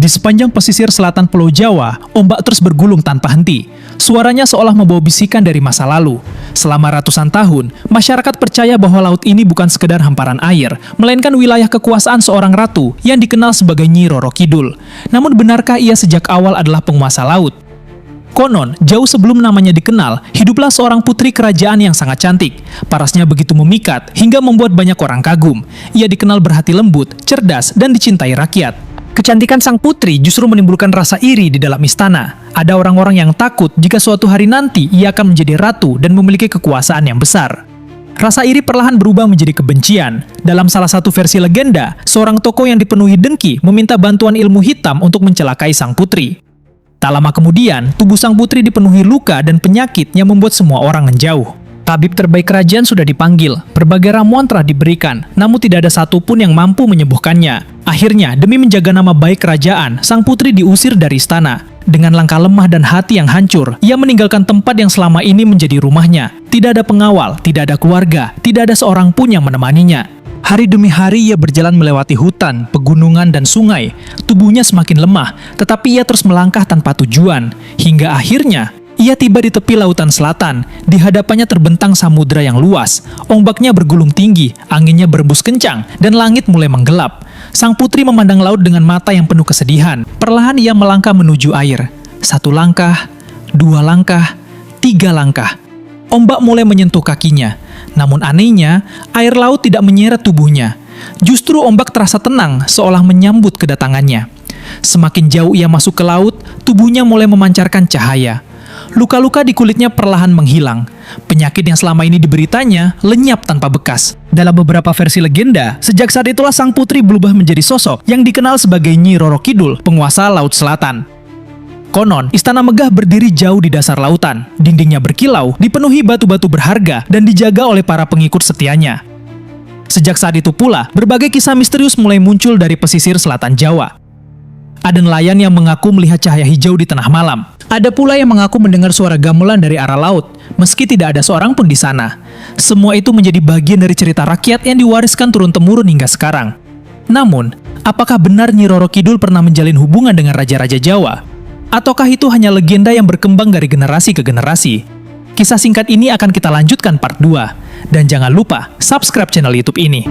Di sepanjang pesisir selatan Pulau Jawa, ombak terus bergulung tanpa henti. Suaranya seolah membawa bisikan dari masa lalu. Selama ratusan tahun, masyarakat percaya bahwa laut ini bukan sekedar hamparan air, melainkan wilayah kekuasaan seorang ratu yang dikenal sebagai Nyi Roro Kidul. Namun benarkah ia sejak awal adalah penguasa laut? Konon, jauh sebelum namanya dikenal, hiduplah seorang putri kerajaan yang sangat cantik. Parasnya begitu memikat, hingga membuat banyak orang kagum. Ia dikenal berhati lembut, cerdas, dan dicintai rakyat. Kecantikan sang putri justru menimbulkan rasa iri di dalam istana. Ada orang-orang yang takut jika suatu hari nanti ia akan menjadi ratu dan memiliki kekuasaan yang besar. Rasa iri perlahan berubah menjadi kebencian. Dalam salah satu versi legenda, seorang tokoh yang dipenuhi dengki meminta bantuan ilmu hitam untuk mencelakai sang putri. Tak lama kemudian, tubuh sang putri dipenuhi luka dan penyakit yang membuat semua orang menjauh. Tabib terbaik kerajaan sudah dipanggil, berbagai ramuan telah diberikan, namun tidak ada satupun yang mampu menyembuhkannya. Akhirnya, demi menjaga nama baik kerajaan, sang putri diusir dari istana. Dengan langkah lemah dan hati yang hancur, ia meninggalkan tempat yang selama ini menjadi rumahnya. Tidak ada pengawal, tidak ada keluarga, tidak ada seorang pun yang menemaninya. Hari demi hari ia berjalan melewati hutan, pegunungan, dan sungai. Tubuhnya semakin lemah, tetapi ia terus melangkah tanpa tujuan. Hingga akhirnya, ia tiba di tepi lautan selatan. Di hadapannya terbentang samudera yang luas. Ombaknya bergulung tinggi, anginnya berembus kencang, dan langit mulai menggelap. Sang putri memandang laut dengan mata yang penuh kesedihan. Perlahan ia melangkah menuju air. 1 langkah, 2 langkah, 3 langkah. Ombak mulai menyentuh kakinya. Namun anehnya, air laut tidak menyeret tubuhnya. Justru ombak terasa tenang, seolah menyambut kedatangannya. Semakin jauh ia masuk ke laut, tubuhnya mulai memancarkan cahaya. Luka-luka di kulitnya perlahan menghilang. Penyakit yang selama ini diberitanya lenyap tanpa bekas. Dalam beberapa versi legenda, sejak saat itulah sang putri berubah menjadi sosok yang dikenal sebagai Nyi Roro Kidul, penguasa Laut Selatan. Konon, istana megah berdiri jauh di dasar lautan. Dindingnya berkilau, dipenuhi batu-batu berharga, dan dijaga oleh para pengikut setianya. Sejak saat itu pula, berbagai kisah misterius mulai muncul dari pesisir selatan Jawa. Ada nelayan yang mengaku melihat cahaya hijau di tengah malam. Ada pula yang mengaku mendengar suara gamelan dari arah laut, meski tidak ada seorang pun di sana. Semua itu menjadi bagian dari cerita rakyat yang diwariskan turun-temurun hingga sekarang. Namun, apakah benar Nyi Roro Kidul pernah menjalin hubungan dengan raja-raja Jawa? Ataukah itu hanya legenda yang berkembang dari generasi ke generasi? Kisah singkat ini akan kita lanjutkan part 2. Dan jangan lupa subscribe channel YouTube ini.